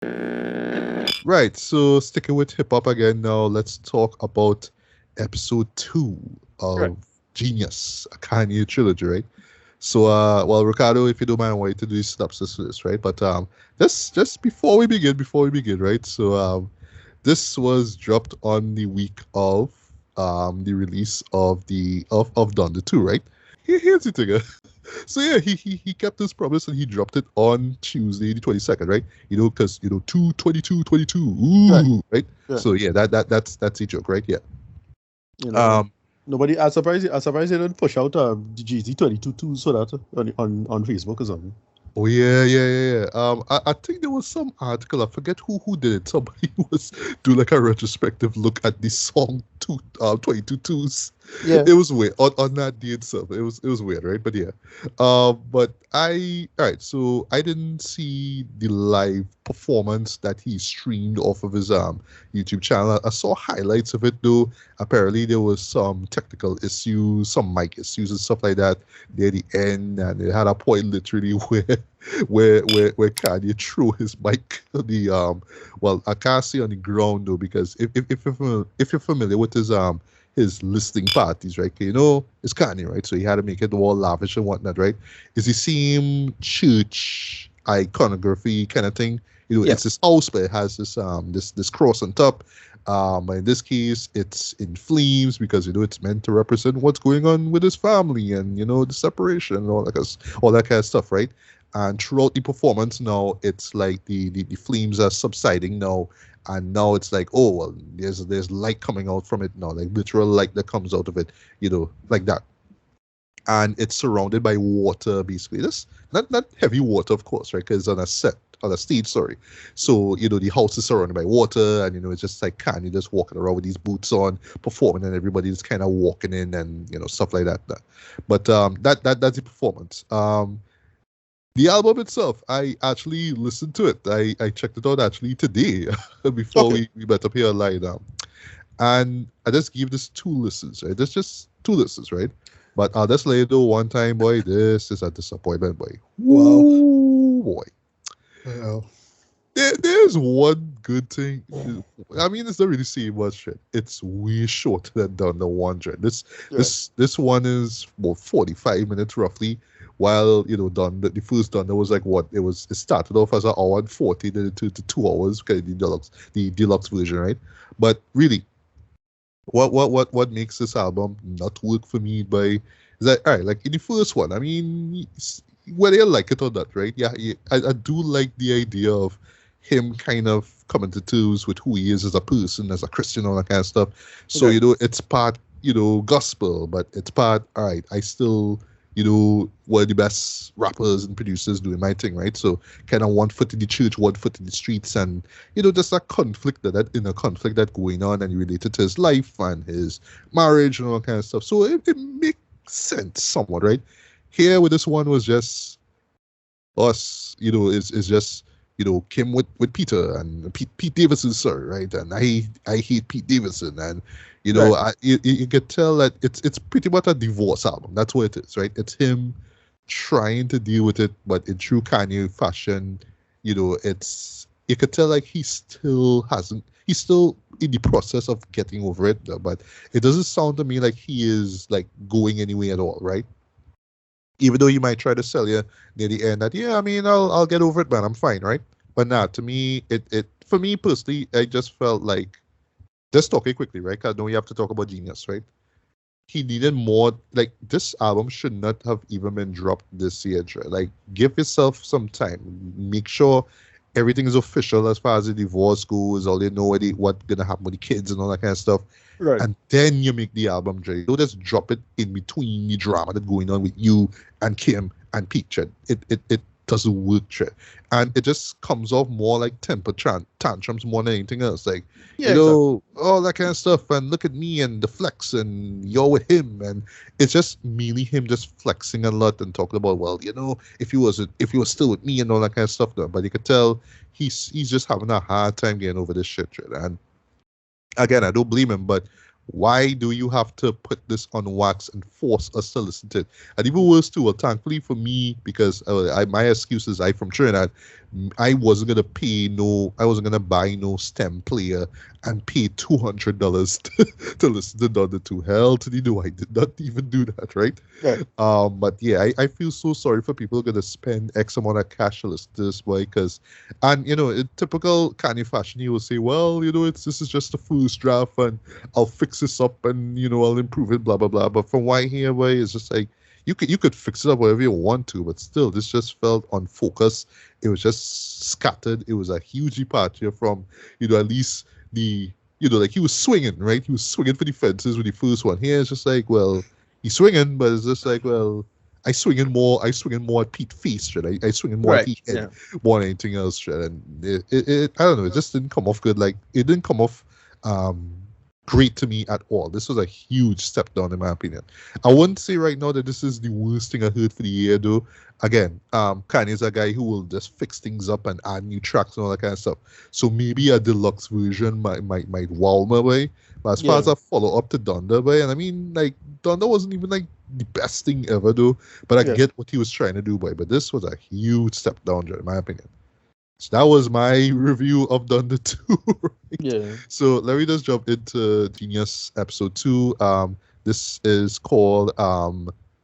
Right, so sticking with hip hop again now, let's talk about episode 2 Right. of Genius, a Kanye Trilogy, right? So, well, Ricardo, if you don't mind, I want you to do synopsis for this, right? But just before we begin, right? So, this was dropped on the week of the release of of Donda 2, right? Here's the thing. So yeah, he kept his promise and he dropped it on Tuesday, the 22nd, right? Because 2/22/22, Right. ooh, right? Yeah. So yeah, that's a joke, right? Yeah. You know, Um, nobody. I'm surprised they don't push out the GZ22 so that on Facebook or something. Oh yeah. I think there was some article. I forget who did it. Somebody was do like a retrospective look at the song 22s. Yeah. It was weird on that day itself. It was weird, right? But yeah. But I all right. So I didn't see the live performance that he streamed off of his YouTube channel. I saw highlights of it though. Apparently there was some technical issues, some mic issues and stuff like that near the end, and it had a point literally where Kanye threw his mic on the well, I can't say on the ground though, because if you're familiar with his listing parties, right? It's Kanye, right? So he had to make it all lavish and whatnot, right? Is the same church iconography kind of thing. Yeah. It's this house, but it has this cross on top. In this case, it's in flames because it's meant to represent what's going on with his family and the separation and all that kind of stuff, right? And throughout the performance now, it's like the flames are subsiding now, and now it's like, oh well, there's light coming out from it now, like literal light that comes out of it, like that. And it's surrounded by water, basically. This not heavy water, of course, right? Because on a stage, sorry. So the house is surrounded by water, and it's just like Kanye just walking around with these boots on, performing, and everybody's kind of walking in and stuff like that. But that's the performance. The album itself, I actually listened to it. I checked it out actually today before Okay. we met up here online. And I just give this two listens, right? There's just two listens, right? But I'll just let you know one time, boy, this is a disappointment, boy. Wow. Woo, boy. Yeah. There's one good thing. I mean, it's not really saying much shit. It's way shorter than the 100. Yeah. This one is 45 minutes roughly. While the first Donda was like what it started off as an hour and 40, then it turned to 2 hours, kind of the deluxe version, right? But really, what makes this album not work for me by is that all right, like in the first one, I mean, whether you like it or not, right? Yeah, I do like the idea of him kind of coming to terms with who he is as a person, as a Christian, all that kind of stuff. So Okay. it's part gospel, but it's part all right. I still one of the best rappers and producers doing my thing, right? So kind of one foot in the church, one foot in the streets, and just that conflict that inner conflict that going on and related to his life and his marriage and all that kind of stuff. So it makes sense somewhat, right? Here with this one was just us, is just Kim with Peter and Pete Davidson, sir, right? And I hate Pete Davidson, and Right. you could tell that it's pretty much a divorce album. That's what it is, right? It's him trying to deal with it, but in true Kanye fashion, it's you could tell like he still hasn't. He's still in the process of getting over it, but it doesn't sound to me like he is like going anywhere at all, right? Even though you might try to sell you near the end that yeah, I mean I'll get over it, man, I'm fine, right? But nah, to me it for me personally, I just felt like just talking quickly, right? 'Cause I know you have to talk about Genius, right? He needed more. Like this album should not have even been dropped this year. Like give yourself some time. Make sure everything is official as far as the divorce goes. All you know what gonna happen with the kids and all that kind of stuff, Right. and then you make the album, Dre. Don't just drop it in between the drama that's going on with you and Kim and Pete. Trent. It doesn't work, Trent. And it just comes off more like tantrums more than anything else. Like, Yeah. Exactly. all that kind of stuff. And look at me and the flex, and you're with him, and it's just merely him just flexing a lot and talking about, well, if he was still with me and all that kind of stuff. Though, but you could tell he's just having a hard time getting over this shit, Trent. And again, I don't blame him, but why do you have to put this on wax and force us to listen to it? And even worse too, well, thankfully for me, because my excuse is I from Trinidad, I wasn't gonna pay no, I wasn't gonna buy no stem player and pay $200 to listen to Donda 2. Hell to the no, I did not even do that, right? Right. But yeah, I feel so sorry for people who are gonna spend X amount of cash to listen to this boy, because, and in typical Kanye fashion, he will say, well, this is just a fool's draft, and I'll fix this up, and I'll improve it, blah blah blah. But from what I hear, boy, it's just like you could fix it up whatever you want to, but still, this just felt unfocused. It was just scattered. It was a huge departure from, at least the, like he was swinging, right? He was swinging for the fences with the first one. Here it's just like, well, he's swinging, but it's just like, well, I swinging more at Pete face, shit. I swinging more at Right. Pete head, Yeah. more than anything else, shit. And I don't know, it just didn't come off good. Like, it didn't come off um great to me at all. This was a huge step down in my opinion. I wouldn't say right now that this is the worst thing I heard for the year, though. Again, Kanye's a guy who will just fix things up and add new tracks and all that kind of stuff. So maybe a deluxe version might wow my way. But as far as Yeah. a follow up to Donda, boy, and I mean, like, Donda wasn't even like the best thing ever, though. But I Yeah. get what he was trying to do, boy. But this was a huge step down, in my opinion. So that was my review of Donda 2. Right? Yeah. So let me just jump into Jeen-Yuhs episode 2. This is called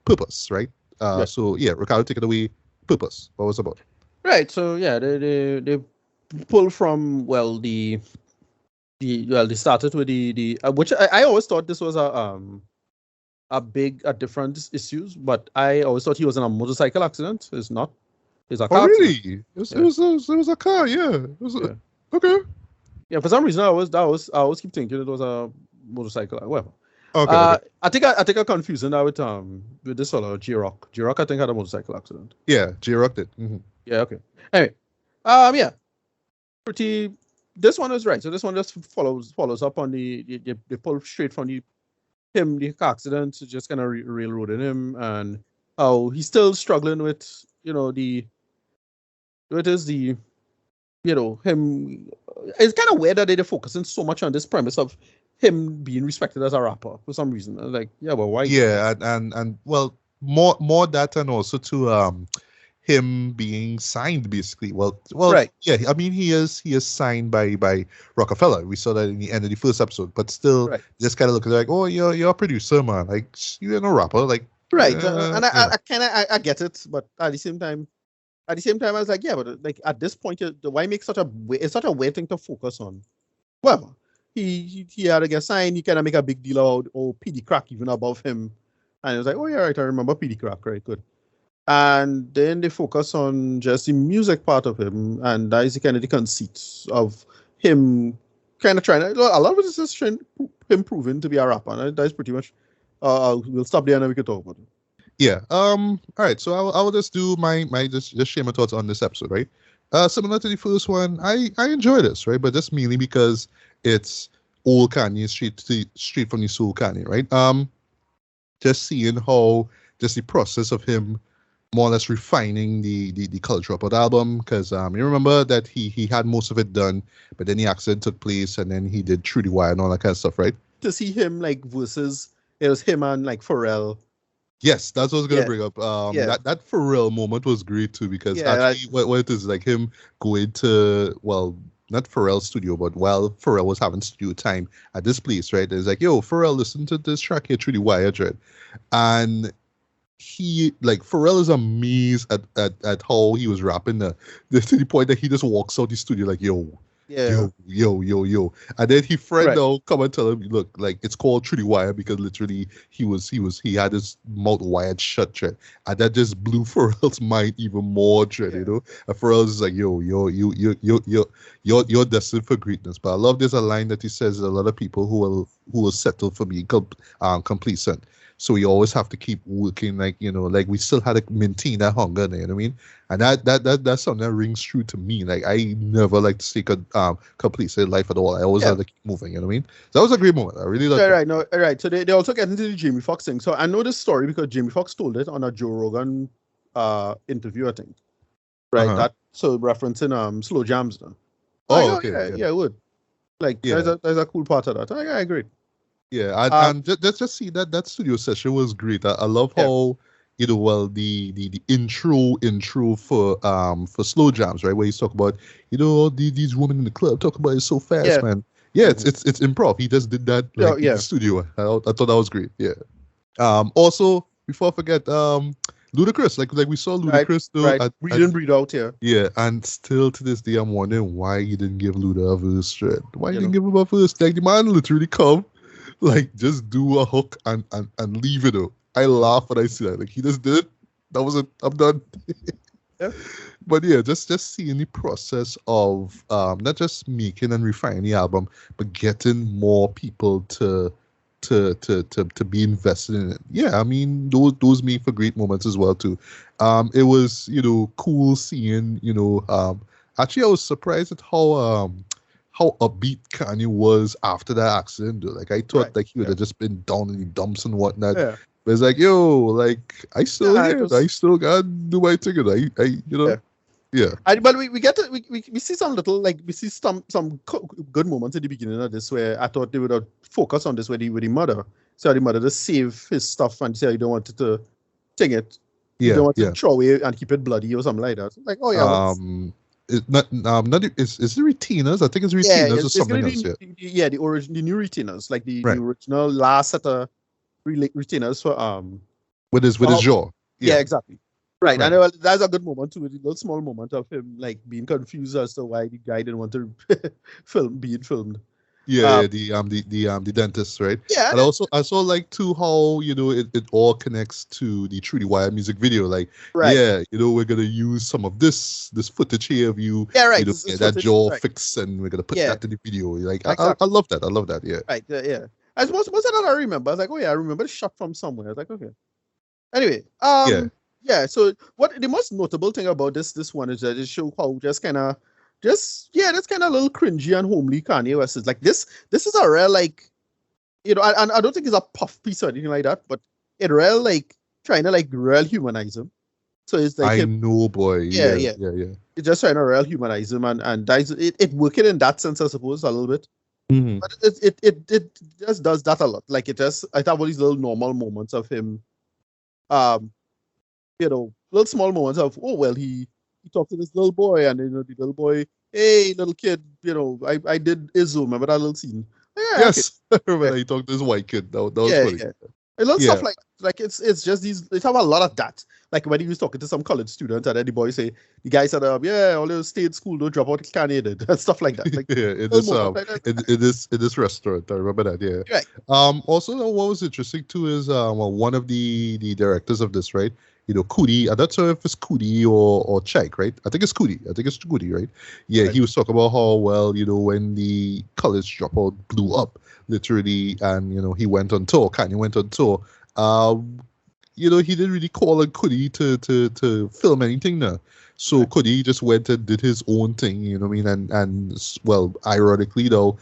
Purpose, right? Yeah. So yeah, Ricardo, take it away. Purpose. What was it about? Right. So yeah, they pull from they started with the which I always thought this was a different issues, but I always thought he was in a motorcycle accident. It's not. It's a Oh car accident. really? Yeah. It was a car. Yeah. Yeah. Okay. Yeah, for some reason I always keep thinking it was a motorcycle. Whatever. Okay. I think I'm confusing that with this fellow J-Roc. J-Roc I think had a motorcycle accident. Yeah, J-Rock did. Mm-hmm. Yeah. Okay. Anyway. Yeah. Pretty. This one is right. So this one just follows up on they pull straight from the car accident, just kind of railroading him, and how he's still struggling with him. It's kind of weird that they're focusing so much on this premise of him being respected as a rapper for some reason. I'm like, yeah, but why? Yeah, and well, more that, and also to him being signed, basically. Well, Right. yeah. I mean, he is signed by Roc-a-fella. We saw that in the end of the first episode, but still, Right. just kind of looking like, oh, you're a producer, man. Like, you're no rapper. Like, Right. And yeah. I kind of I get it, but at the same time, I was like, yeah, but like at this point, why make it's such a weird thing to focus on? Well, he had to get signed. He kind of make a big deal out. Oh, PD Crack even above him, and it was like, oh yeah, right, I remember PD Crack, right, good. And then they focus on just the music part of him, and that is kind of the conceit of him kind of trying to. A lot of it is just him proving to be a rapper. And that is pretty much. We'll stop there and then we can talk about it. Yeah. All right. So I will just do my just share my thoughts on this episode, right? Similar to the first one, I enjoy this, right? But just mainly because it's old Kanye straight from the soul Kanye, right? Just seeing how just the process of him more or less refining the College Dropout album, because you remember that he had most of it done, but then the accident took place, and then he did Through the Wire and all that kind of stuff, right? To see him like versus it was him and like Pharrell. Yes, that's what I was gonna Yeah. bring up. Yeah. That Pharrell moment was great too, because Yeah, actually what it is, like him going to, well, not Pharrell's studio, but while Pharrell was having studio time at this place, right? It's like, yo, Pharrell, listen to this track here, Through the Wire, dread. And Pharrell is amazed at how he was rapping to the point that he just walks out the studio like, yo, Yeah. yo. And then he friend Right. now come and tell him, look, like, it's called Through the Wire because literally he had his mouth wired shut, dread. And that just blew Pharrell's mind even more, dread, Yeah. you know? And Pharrell's just like, you're destined for greatness. But I love there's a line that he says that a lot of people who will settle for being complacent. So we always have to keep working, like, like we still had to maintain that hunger, you know what I mean? And that's something that rings true to me. Like, I never like to take a complacent life at all. I always have to keep moving, you know what I mean? So that was a great moment. I really loved it. Right. So they also get into the Jamie Foxx thing. So I know this story because Jamie Foxx told it on a Joe Rogan interview, I think. Right. Uh-huh. That so referencing slow jams now. Oh, okay. Yeah, it would. Like there's a cool part of that. I agree. Yeah, and just see that studio session was great. I love how well, the intro for Slow Jams, right, where he's talking about, these women in the club talk about it so fast, Yeah. man. Yeah, Mhm. it's improv. He just did that Yeah, like in the yeah. studio. I thought that was great. Yeah. Also, before I forget, Ludacris, like we saw Right, Ludacris though right. at Breathe in, breathe out here. yeah, and still to this day I'm wondering why you didn't give Luda a verse straight. Why you You didn't know. give him a verse? Like the man literally come, like just do a hook and leave it. Though. I laugh when I see that. Like he just did it. That was it. I'm done. Yeah. But yeah, just seeing the process of not just making and refining the album, but getting more people to be invested in it. Yeah, I mean those make for great moments as well too. It was cool seeing actually I was surprised at how upbeat Kanye was after that accident. Though. Like I Right. thought like he would Yeah. have just been down in the dumps and whatnot. Yeah. But it's like, yo, like I still Yeah. It here. I was. still gotta do my thing. Yeah. Yeah. But we get to, we see some little, like, we see some good moments at the beginning of this where I thought they would have focused on this with the mother. So the mother to save his stuff and say you don't want it to take it. You Yeah, don't want to yeah. throw away and keep it bloody or something like that. Like, oh yeah, It's not is it retainers? I think it's yeah, retainers or it's gonna something be else. Yeah, the new retainers, like the right. original last set of retainers for With his for jaw. yeah, Yeah, exactly. Right, right. and that's a good moment too. A little small moment of him like being confused as to why the guy didn't want to being filmed. Yeah, Uh, yeah. The dentist, right? yeah, And also I saw like too how it all connects to the Trudy Wire music video. Like, right. yeah, we're gonna use some of this footage here of you, Yeah, right. get It's that footage. jaw Right. fixed, and we're gonna put Yeah, that in the video. Like, I exactly. love that. I love that. Yeah, Right. Yeah. I suppose most of that I remember. I was like, oh yeah, I remember the shot from somewhere. I was like, okay. Anyway, yeah. yeah. So what the most notable thing about this one is that it show how just kind of that's kind of a little cringy and homely Kanye West is. Like this is a real, like, and I don't think it's a puff piece or anything like that, but it real, like, trying to, like, real humanize him. So it's like I him, know, boy. yeah, Yeah, yeah. yeah, yeah. It's just trying to real humanize him, and that's it working in that sense, I suppose, a little bit. Mhm. But it just does that a lot. Like, I have all these little normal moments of him, um, little small moments of, oh well, he talked to this little boy, and the little boy, hey little kid, I did Izzo, remember that little scene? Yeah, okay, Yes, I remember yeah, that he talked to this white kid. That was yeah, funny. yeah. A little Yeah, stuff like it's just these. They have a lot of that. Like when he was talking to some college student, and then the boy say, the guy said, yeah, all those stay in school, don't drop out, Kanye did, and stuff like that. Like yeah. In little this moments like that. in this restaurant, I remember that. Yeah. Right. Also, what was interesting too is well, one of the directors of this, right? Cootie. I'm not sure if it's Cootie or Chike, right? I think it's Cootie. I think it's Cootie, right? Yeah, Right. he was talking about how well, when the college dropout blew up, literally, and he went on tour. Kanye went on tour. Um, he didn't really call on Cudi to film anything now. So Right. Cudi just went and did his own thing, you know what I mean? And well, ironically though,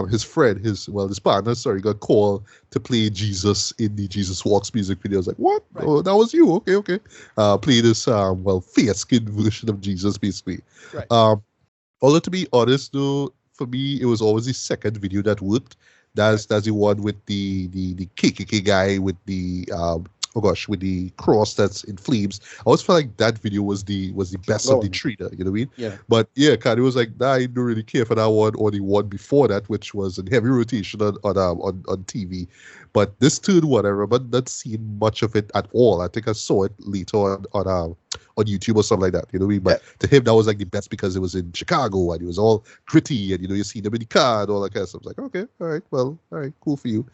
his friend, his partner, sorry, got called to play Jesus in the Jesus Walks music video. I was like, what? Right. Oh, that was you? Okay, okay. Play this fair skinned version of Jesus, basically. Right. Although to be honest though, for me, it was always the second video that worked. That's the one with the KKK guy with the oh gosh, with the cross that's in flames. I always felt like that video was the best of the three. You know what I mean? Yeah. But yeah, Kanye was like, nah, I don't really care for that one or the one before that, which was in heavy rotation on TV. But this too, whatever, but not seeing much of it at all. I think I saw it later on YouTube or something like that. You know what I mean? But to him, that was like the best because it was in Chicago and it was all gritty and you see them in the car and all that kind of stuff. I was like, okay, all right, well, all right, cool for you.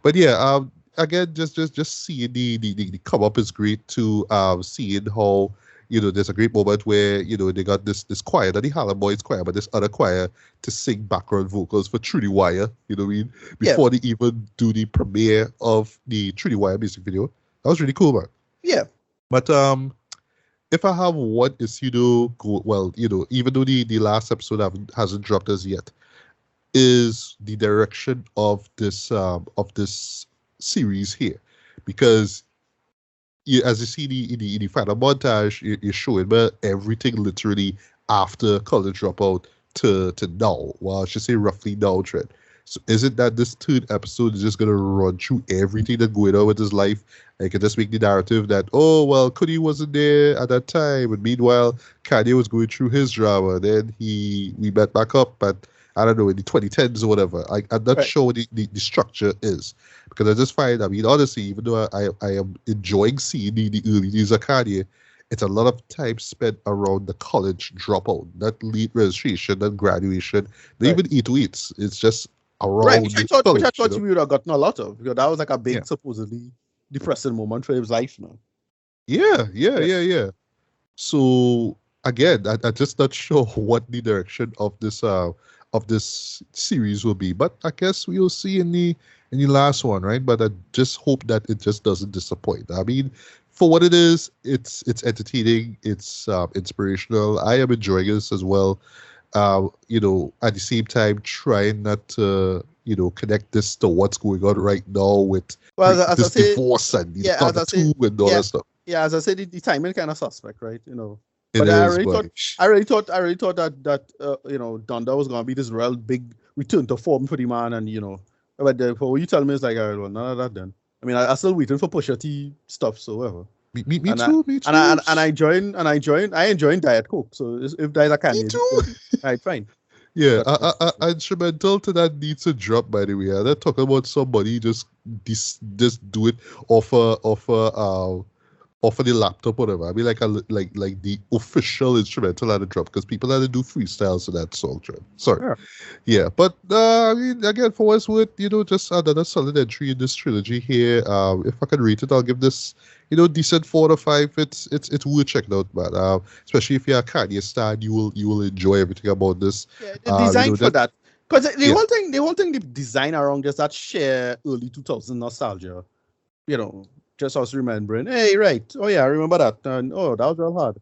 But yeah, again, just seeing the come up is great too. Seeing how there's a great moment where they got this choir, not the Harlem Boys choir, but this other choir to sing background vocals for Trudy Wire. You know what I mean? Before they even do the premiere of the Trudy Wire music video, that was really cool, man. Yeah. But if I have one issue even though the last episode hasn't dropped as yet, is the direction of this series here, because as you see in the final montage, you're showing but everything literally after college dropout to now. Well, I should say roughly now, Trent. So is it that this third episode is just gonna run through everything that's going on with his life? And can just make the narrative that, oh well, Cudi wasn't there at that time, and meanwhile Kanye was going through his drama. Then we met back up at, I don't know, in the 2010s or whatever. I'm not Right. sure what the structure is, because I just find, I mean, honestly, even though I am enjoying seeing the early days of Kanye, it's a lot of time spent around the college dropout, not late registration, not graduation, not Right. even E2Eats. It's just Right. around Which I the thought, college, you know? you would have gotten a lot of, because that was like a Yeah. big, supposedly depressing moment for his life now. Yeah, yeah, Yeah. yeah, yeah. So again, I'm just not sure what the direction of this series will be, but I guess we'll see in the last one, right? But I just hope that it just doesn't disappoint. I mean, for what it is, it's entertaining, it's inspirational. I am enjoying this as well. At the same time, trying not to connect this to what's going on right now with Well, as I this say, divorce and the yeah, as I Donda say, 2 and all yeah, that stuff. yeah, as I said, the timing kind of suspect, right? It But I is, really but thought, that Donda was gonna be this real big return to form for the man, and but for what you tell me, it's like, all right, well, none of that then. I mean, I still waiting for Pusha T stuff, so whatever. me And too, me and I too. and I enjoy Diet Coke. So if there's a Me Kanye, too. right, fine. Yeah, But instrumental to that needs to drop. By the way, I'm not talking about somebody just do it off of the laptop, or whatever. I mean, like the official instrumental had to drop, because people had to do freestyles to that song. Sorry, yeah, yeah, but I mean, again, for what's worth, just another solid entry in this trilogy here. If I can rate it, I'll give this, decent 4 to 5. It's worth checking out, man. Especially if you're a Kanye stan, you will enjoy everything about this. yeah, the design for That that. Because the yeah, whole thing, the design around just that sheer early 2000 nostalgia, just us remembering, hey, right, oh yeah, I remember that, and oh, that was real hard,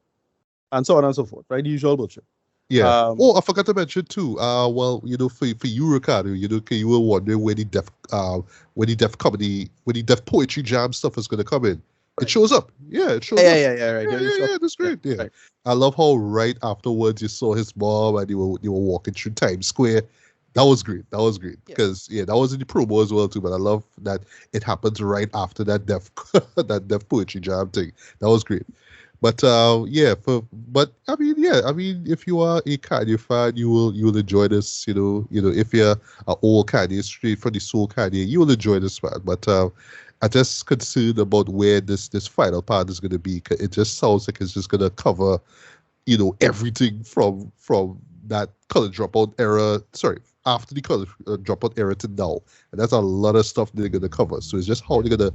and so on and so forth, right? The usual bullshit. yeah. Um, Oh, I forgot to mention too. Well, for you, Ricardo, 'cause you were wondering when the deaf poetry jam stuff is gonna come in. It right. shows up. Yeah, it shows up. Yeah, right. Yeah, yeah, yeah. That's Yeah, great. Yeah, right. I love how right afterwards you saw his mom and you were walking through Times Square. That was great. That was great, Yeah. because that was in the promo as well too. But I love that it happens right after that deaf that deaf poetry jam thing. That was great. But but I mean, if you are a Kanye fan, you will enjoy this. If you're an old Kanye, straight for the soul Kanye, you will enjoy this, man. But I just concerned about where this final part is going to be. 'Cause it just sounds like it's just going to cover, everything from that college dropout era. Sorry, after the college dropout era to now, and that's a lot of stuff they're going to cover. So it's just how they're going to,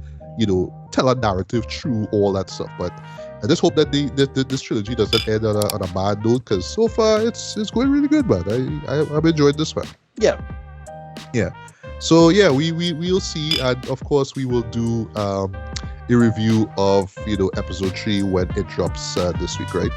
tell a narrative through all that stuff. But I just hope that this trilogy doesn't end on a bad note, because so far it's going really good, man. I'm enjoying this one. Yeah. Yeah. So yeah, we'll see, and of course we will do a review of episode 3 when it drops this week, right?